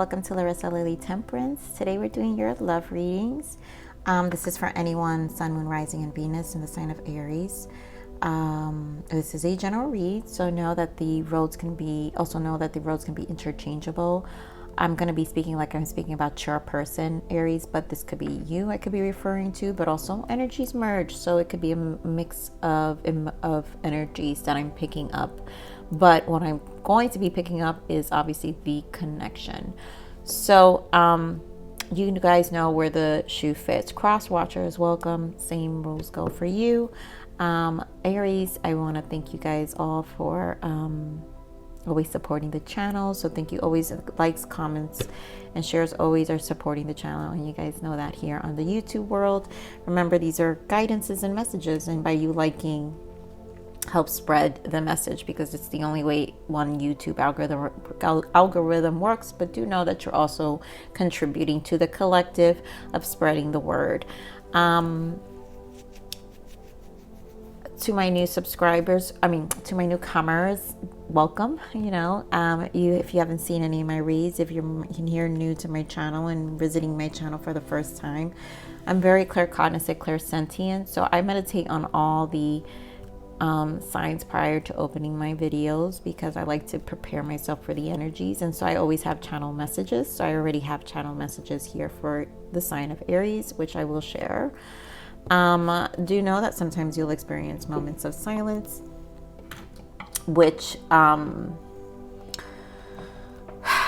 welcome to Larisa Lili Temperance. Today we're doing your love readings. This is for anyone, Sun, Moon, Rising, and Venus in the sign of Aries. This is a general read, so know that the roads can be interchangeable. I'm going to be speaking like I'm speaking about your person, Aries, but this could be you I could be referring to, but also energies merge, so it could be a mix of energies that I'm picking up. But what I'm going to be picking up is obviously the connection. So you guys know where the shoe fits. Cross watchers, welcome. Same rules go for you. Aries, I want to thank you guys all for always supporting the channel. So thank you. Always likes, comments, and shares always are supporting the channel, and you guys know that here on the YouTube world. Remember, these are guidances and messages, and by you liking helps spread the message, because it's the only way one YouTube algorithm works. But do know that you're also contributing to the collective of spreading the word. To my new subscribers, to my newcomers, welcome. If you haven't seen any of my reads, if you're here new to my channel and visiting my channel for the first time, I'm very claircognizant, clairsentient. So I meditate on all the signs prior to opening my videos, because I like to prepare myself for the energies. And so I always have channel messages. So I already have channel messages here for the sign of Aries, which I will share. Do know that sometimes you'll experience moments of silence, which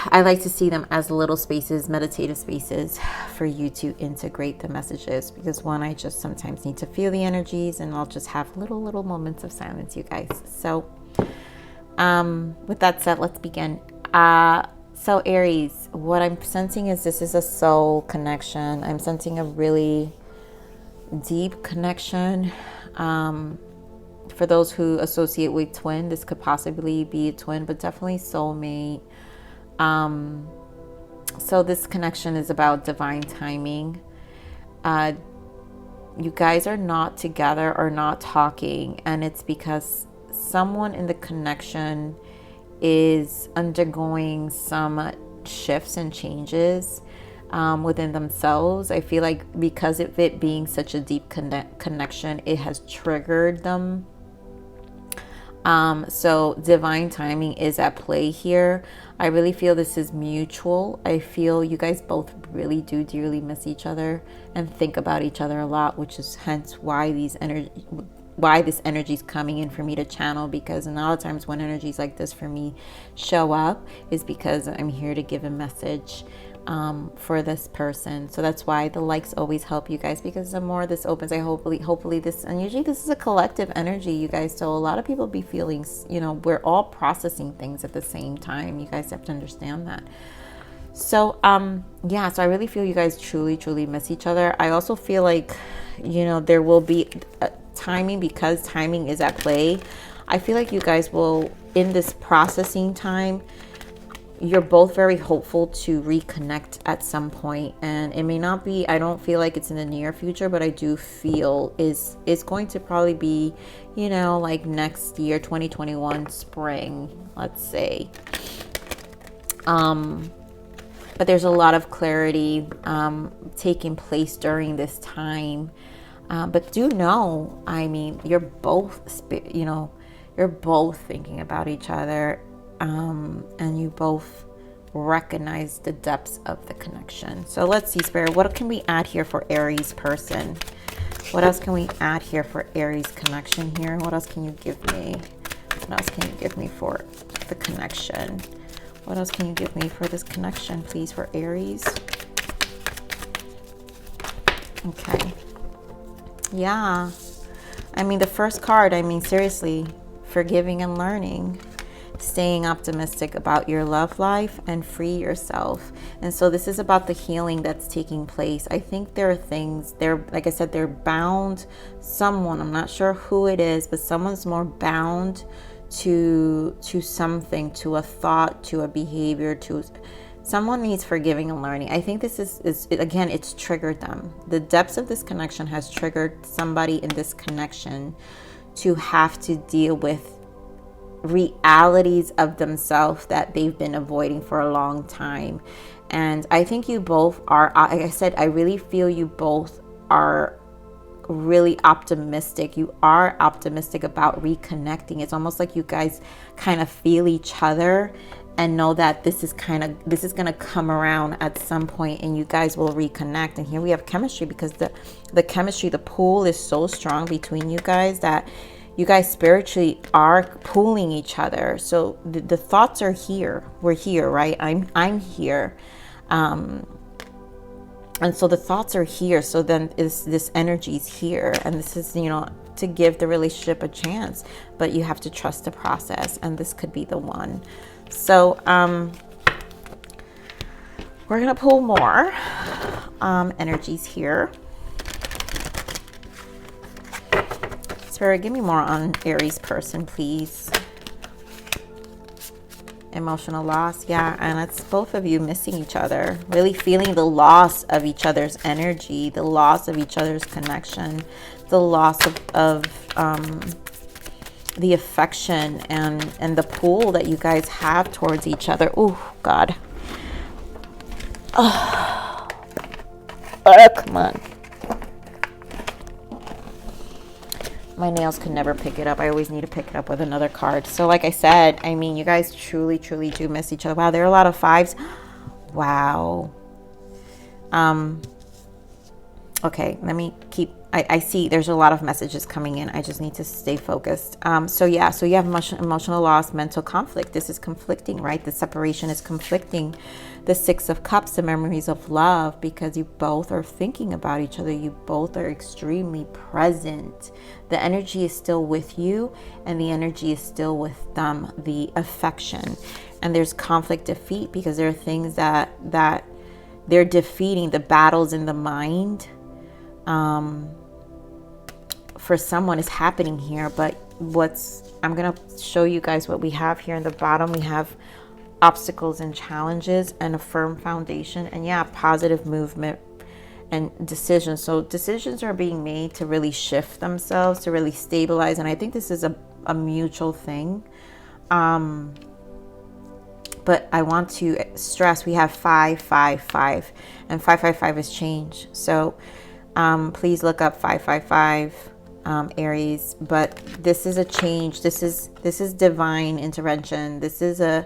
I like to see them as little spaces, meditative spaces for you to integrate the messages, because one, I just sometimes need to feel the energies, and I'll just have little moments of silence, you guys. So with that said, let's begin. So Aries, what I'm sensing is this is a soul connection. I'm sensing a really deep connection. For those who associate with twin, this could possibly be a twin, but definitely soulmate. So this connection is about divine timing. You guys are not together or not talking, and it's because someone in the connection is undergoing some shifts and changes within themselves. I feel like because of it being such a deep connection, it has triggered them. So divine timing is at play here. I really feel this is mutual. I feel you guys both really do dearly miss each other and think about each other a lot, which is hence why this energy is coming in for me to channel, because a lot of times when energies like this for me show up is because I'm here to give a message for this person. So that's why the likes always help you guys, because the more this opens, I hopefully this, and usually this is a collective energy, you guys. So a lot of people be feeling, we're all processing things at the same time. You guys have to understand that. So yeah, so I really feel you guys truly miss each other. I also feel like, there will be timing, because timing is at play. I feel like you guys will, in this processing time, you're both very hopeful to reconnect at some point, and it may not be, I don't feel like it's in the near future, but I do feel it's going to probably be, like next year, 2021 spring, let's say. But there's a lot of clarity taking place during this time. But do know, you're both, you're both thinking about each other. And you both recognize the depths of the connection. So let's see, Spirit, what can we add here for Aries person? What else can we add here for Aries connection here? What else can you give me? What else can you give me for the connection? What else can you give me for this connection, please, for Aries? Okay. Yeah. The first card, seriously, forgiving and learning. Staying optimistic about your love life and free yourself. And so this is about the healing that's taking place. I think there are things there, like I said, they're bound. Someone, I'm not sure who it is, but someone's more bound to something, to a thought, to a behavior, to someone needs forgiving and learning. I think this is again, it's triggered them. The depths of this connection has triggered somebody in this connection to have to deal with realities of themselves that they've been avoiding for a long time. And I think you both are, like I said, I really feel you both are really optimistic. You are optimistic about reconnecting. It's almost like you guys kind of feel each other and know that this is going to come around at some point and you guys will reconnect. And here we have chemistry, because the chemistry, the pull is so strong between you guys that you guys spiritually are pulling each other. So the thoughts are here. We're here, right? I'm here. And so the thoughts are here. So then this energy is here. And this is, to give the relationship a chance. But you have to trust the process. And this could be the one. So we're going to pull more energies here. Spirit, give me more on Aries person, please. Emotional loss. Yeah, and it's both of you missing each other. Really feeling the loss of each other's energy, the loss of each other's connection, the loss of the affection and the pull that you guys have towards each other. Oh, God. Oh, come on. My nails could never pick it up. I always need to pick it up with another card. So like I said, I mean, you guys truly, truly do miss each other. Wow, there are a lot of fives. Wow. Okay, let me keep... I see there's a lot of messages coming in. I just need to stay focused. So you have emotional loss, mental conflict. This is conflicting, right? The separation is conflicting. The Six of Cups, the memories of love, because you both are thinking about each other. You both are extremely present. The energy is still with you, and the energy is still with them, the affection. And there's conflict, defeat, because there are things that they're defeating, the battles in the mind. For someone is happening here, but I'm going to show you guys what we have here in the bottom. We have obstacles and challenges and a firm foundation, and positive movement and decisions. So decisions are being made to really shift themselves, to really stabilize. And I think this is a mutual thing. But I want to stress, we have 555, and 555 is change. So please look up 555. Aries, but this is a change. This is divine intervention. This is an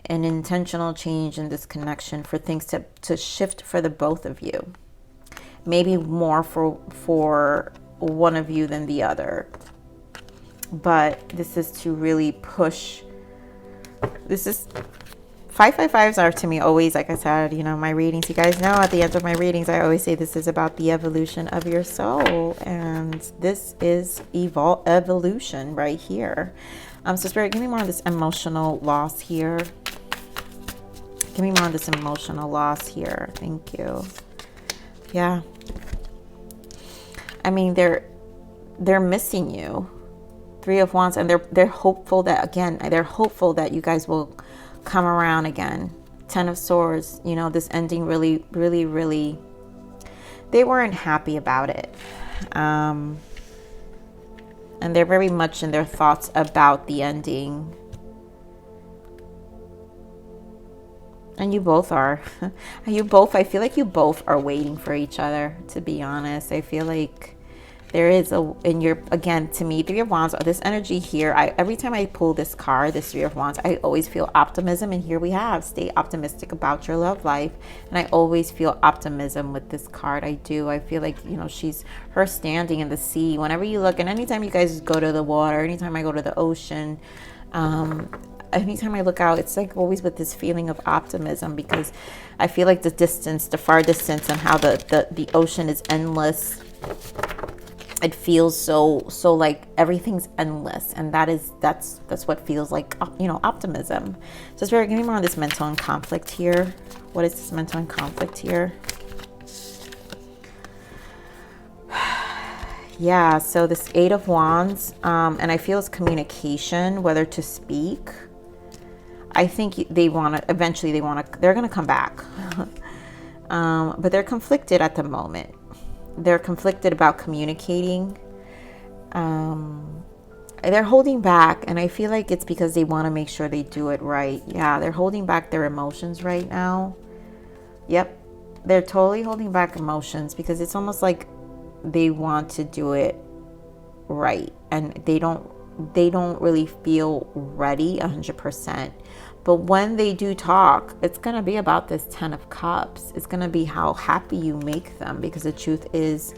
intentional change in this connection for things to shift for the both of you. Maybe more for one of you than the other, but this is to really push. This is 555s are to me always, like I said, my readings, you guys know at the end of my readings, I always say this is about the evolution of your soul. And this is evolution right here. So Spirit, give me more of this emotional loss here. Give me more of this emotional loss here. Thank you. Yeah. I mean, they're missing you. Three of Wands, and they're hopeful that you guys will come around again. Ten of Swords, this ending really, really, really, they weren't happy about it. And they're very much in their thoughts about the ending. And you both are. I feel like you both are waiting for each other, to be honest. I feel like there is again, to me, Three of Wands, this energy here, every time I pull this card, this Three of Wands, I always feel optimism. And here we have, stay optimistic about your love life. And I always feel optimism with this card. I do. I feel like, her standing in the sea. Whenever you look, and anytime you guys go to the water, anytime I go to the ocean, anytime I look out, it's like always with this feeling of optimism, because I feel like the far distance, and how the ocean is endless. It feels so like everything's endless, and that's what feels like, optimism. So Spirit, give me more on this mental and conflict here. What is this mental and conflict here? Yeah, so this Eight of Wands, and I feel it's communication, whether to speak. I think they're going to come back. But they're conflicted at the moment. They're conflicted about communicating. They're holding back, and I feel like it's because they want to make sure they do it right. Yeah, they're holding back their emotions right now. Yep. They're totally holding back emotions because it's almost like they want to do it right, and they don't really feel ready 100%. But when they do talk, it's going to be about this 10 of Cups. It's going to be how happy you make them, because the truth is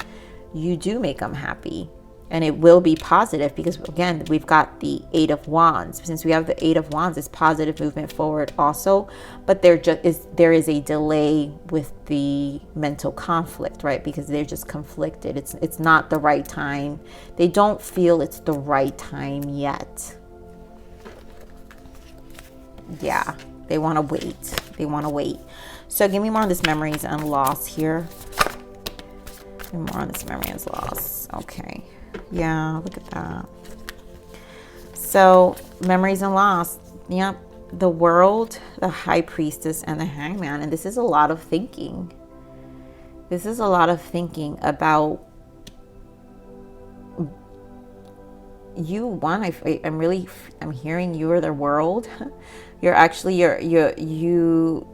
you do make them happy. And it will be positive because, again, we've got the 8 of Wands. Since we have the 8 of Wands, it's positive movement forward also. But there is a delay with the mental conflict, right? Because they're just conflicted. It's not the right time. They don't feel it's the right time yet. Yeah, they want to wait. They want to wait. So give me more on this memories and loss here. Give me more on this memory and loss. Okay. Yeah, look at that. So memories and loss. Yep. The World, the High Priestess, and the Hangman. And this is a lot of thinking. This is a lot of thinking about you. I'm hearing you are the world. You're actually, you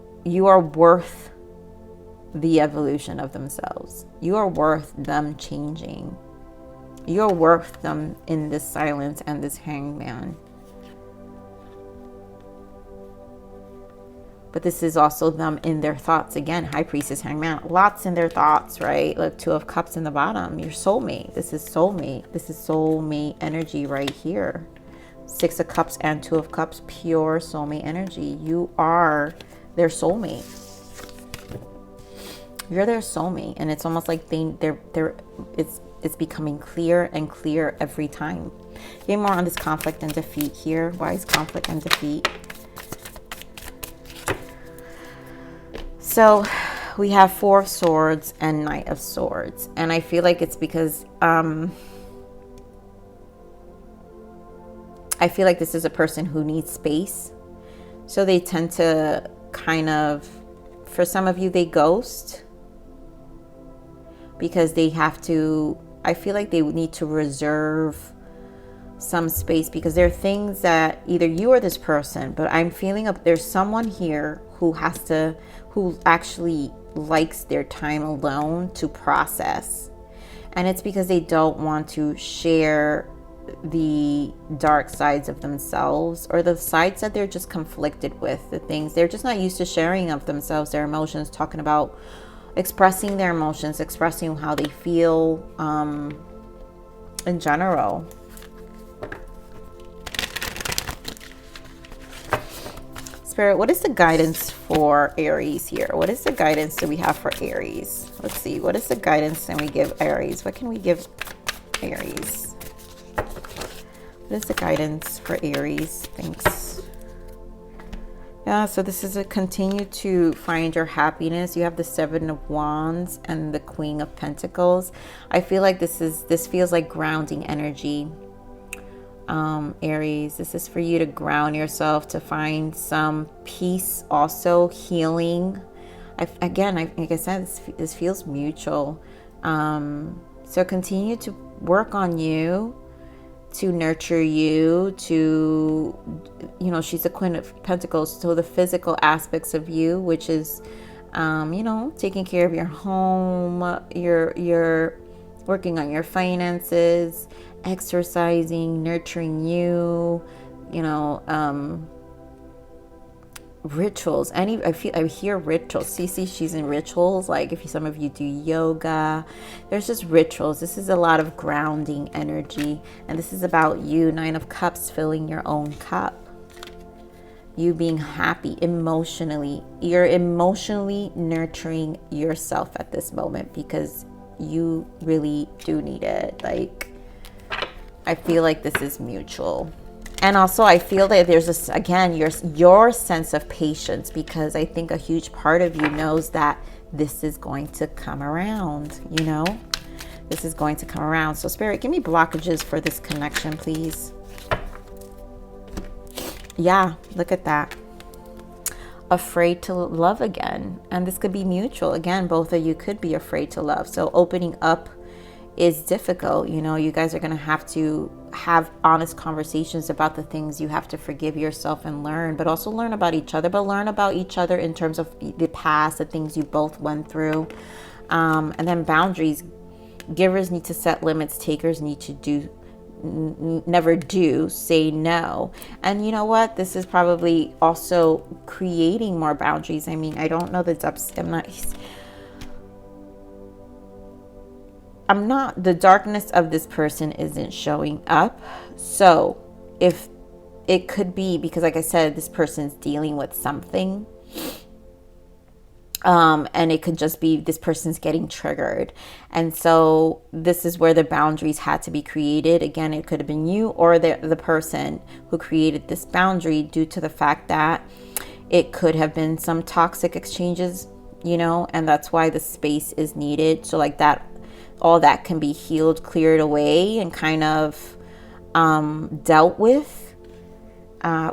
are worth the evolution of themselves. You are worth them changing. You're worth them in this silence and this Hangman. But this is also them in their thoughts. Again, High Priestess, Hangman, lots in their thoughts, right? Like 2 of Cups in the bottom. Your soulmate. This is soulmate. This is soulmate energy right here. 6 of Cups and 2 of Cups, pure soulmate energy. You are their soulmate. You're their soulmate, and it's almost like it's becoming clear and clear every time. Get more on this conflict and defeat here. Why is conflict and defeat? So we have 4 of Swords and Knight of Swords, and I feel like it's because I feel like this is a person who needs space. So they tend to kind of, for some of you, they ghost because they have to, I feel like they need to reserve some space because there are things that either you or this person, but I'm feeling there's someone here who actually likes their time alone to process. And it's because they don't want to share the dark sides of themselves, or the sides that they're just conflicted with, the things they're just not used to sharing of themselves, their emotions, talking about expressing their emotions, expressing how they feel in general. Spirit, what is the guidance for Aries here? What is the guidance that we have for Aries? Let's see. What is the guidance that we give Aries? What can we give Aries? What is the guidance for Aries? Thanks. Yeah, so this is a continue to find your happiness. You have the 7 of Wands and the Queen of Pentacles. I feel like this feels like grounding energy. Aries, this is for you to ground yourself, to find some peace, also healing. Like I said, this feels mutual. So continue to work on you, to nurture you, to, she's the Queen of Pentacles, so the physical aspects of you, which is, taking care of your home, you're working on your finances, exercising, nurturing you, rituals. I hear rituals. See, she's in rituals. Like if some of you do yoga, there's just rituals. This is a lot of grounding energy, and this is about you. 9 of Cups, filling your own cup. You being happy emotionally. You're emotionally nurturing yourself at this moment because you really do need it. Like, I feel like this is mutual. And also I feel that there's this, again, your sense of patience, because I think a huge part of you knows that this is going to come around, this is going to come around. So Spirit, give me blockages for this connection, please. Yeah, look at that. Afraid to love again. And this could be mutual. Again, both of you could be afraid to love. So opening up is difficult. You know, you guys are going to have honest conversations about the things you have to forgive yourself and learn, but also learn about each other, but learn about each other in terms of the past, the things you both went through. And then boundaries. Givers need to set limits. Takers need to never say no. And you know what? This is probably also creating more boundaries. I mean, I don't know the depths. The darkness of this person isn't showing up. So if it could be because, like I said, this person's dealing with something. And it could just be this person's getting triggered. And so this is where the boundaries had to be created. Again, it could have been you or the person who created this boundary due to the fact that it could have been some toxic exchanges, you know, and that's why the space is needed. So like that, all that can be healed, cleared away, and kind of dealt with.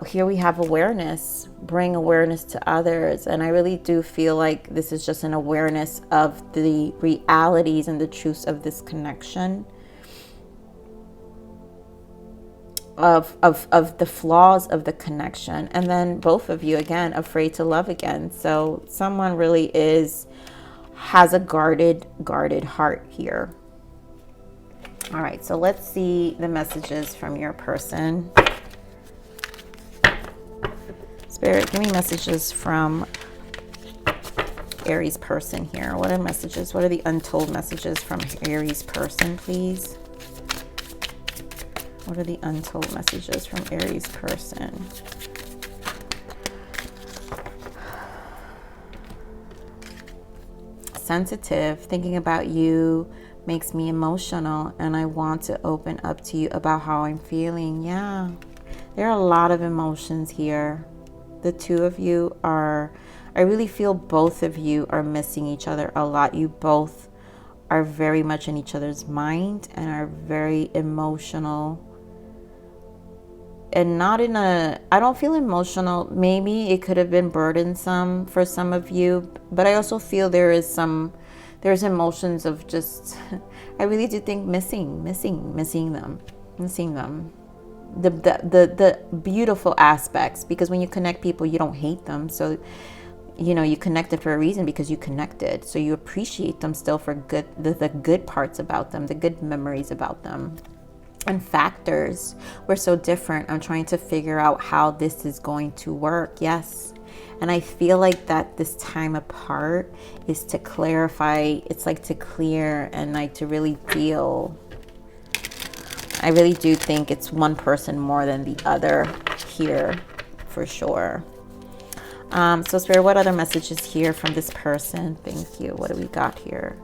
Here we have awareness, bring awareness to others. And I really do feel like this is just an awareness of the realities and the truths of this connection, of the flaws of the connection. And then both of you, again, afraid to love again. So someone really has a guarded heart here. All right, so let's see the messages from your person. Spirit, give me messages from Aries person here. What are messages? What are the untold messages from Aries person, please? What are the untold messages from Aries person? Sensitive. Thinking about you makes me emotional, and I want to open up to you about how I'm feeling. Yeah, there are a lot of emotions here. The two of you I really feel both of you are missing each other a lot. You both are very much in each other's mind and are very emotional. And not in I don't feel emotional. Maybe it could have been burdensome for some of you, but I also feel there's emotions of just, I really do think missing them. The beautiful aspects, because when you connect people, you don't hate them. So, you know, you connected for a reason because you connected. So you appreciate them still for good, the good parts about them, the good memories about them. And factors were so different. I'm trying to figure out how this is going to work. Yes. And I feel like that this time apart is to clarify. It's like to clear and like to really deal. I really do think it's one person more than the other here, for sure. So Spirit, what other messages here from this person? Thank you. What do we got here?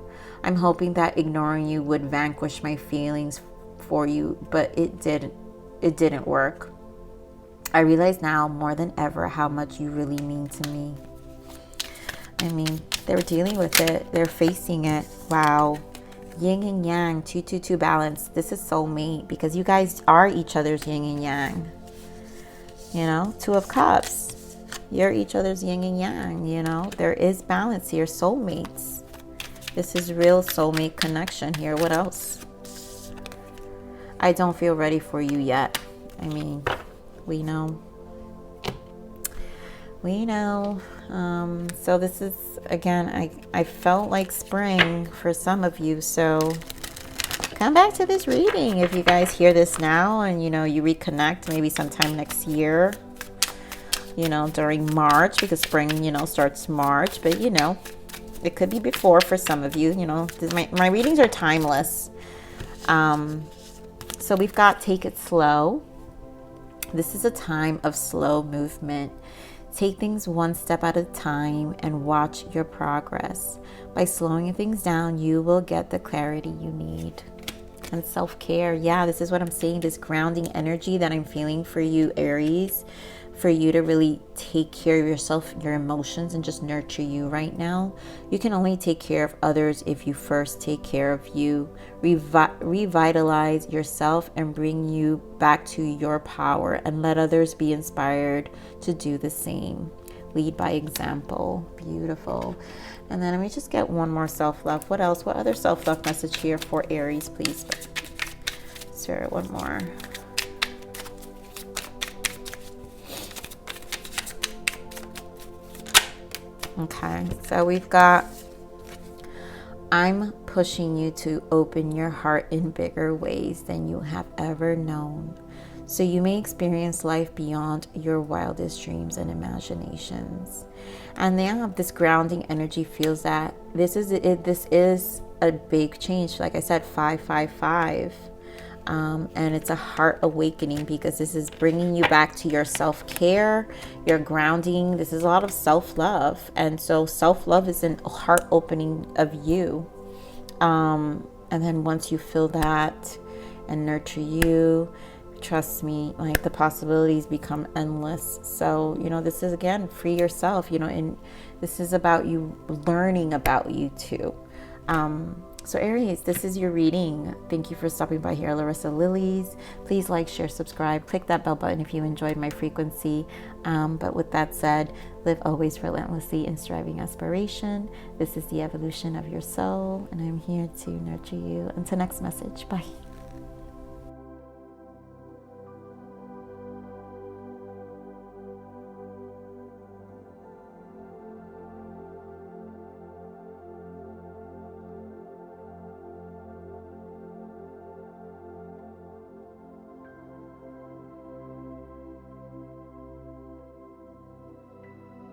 I'm hoping that ignoring you would vanquish my feelings for you, but it didn't work. I realize now more than ever how much you really mean to me. I mean, they're dealing with it. They're facing it. Wow. Yin and yang, 2-2-2 balance. This is soulmate, because you guys are each other's yin and yang. You know, 2 of cups. You're each other's yin and yang, you know. There is balance here. Soulmates. This is real soulmate connection here. What else? I don't feel ready for you yet. I mean, we know. So this is, again, I felt like spring for some of you. So come back to this reading if you guys hear this now and, you know, you reconnect maybe sometime next year, you know, during March, because spring, you know, starts March. But, you know, it could be before for some of you. You know, my readings are timeless. So we've got take it slow. This is a time of slow movement. Take things one step at a time and watch your progress. By slowing things down, you will get the clarity you need. And self-care. Yeah, this is what I'm saying. This grounding energy that I'm feeling for you, Aries. For you to really take care of yourself, your emotions, and just nurture you right now. You can only take care of others if you first take care of you. Revitalize yourself and bring you back to your power, and let others be inspired to do the same. Lead by example. Beautiful. And then let me just get one more self-love. What else? What other self-love message here for Aries, please? Spirit, one more. Okay, so we've got, I'm pushing you to open your heart in bigger ways than you have ever known. So you may experience life beyond your wildest dreams and imaginations. And now this grounding energy feels that this is it. This is a big change. Like I said, 555. And it's a heart awakening, because this is bringing you back to your self-care, your grounding. This is a lot of self-love, and so self-love is a heart opening of you. And then once you feel that and nurture you, trust me, like the possibilities become endless. So, you know, this is, again, free yourself, you know, and this is about you learning about you too. So Aries, this is your reading. Thank you for stopping by here, Larisa Lili's. Please like, share, subscribe, click that bell button if you enjoyed my frequency. But with that said, live always relentlessly in striving aspiration. This is the evolution of your soul, and I'm here to nurture you. Until next message, bye.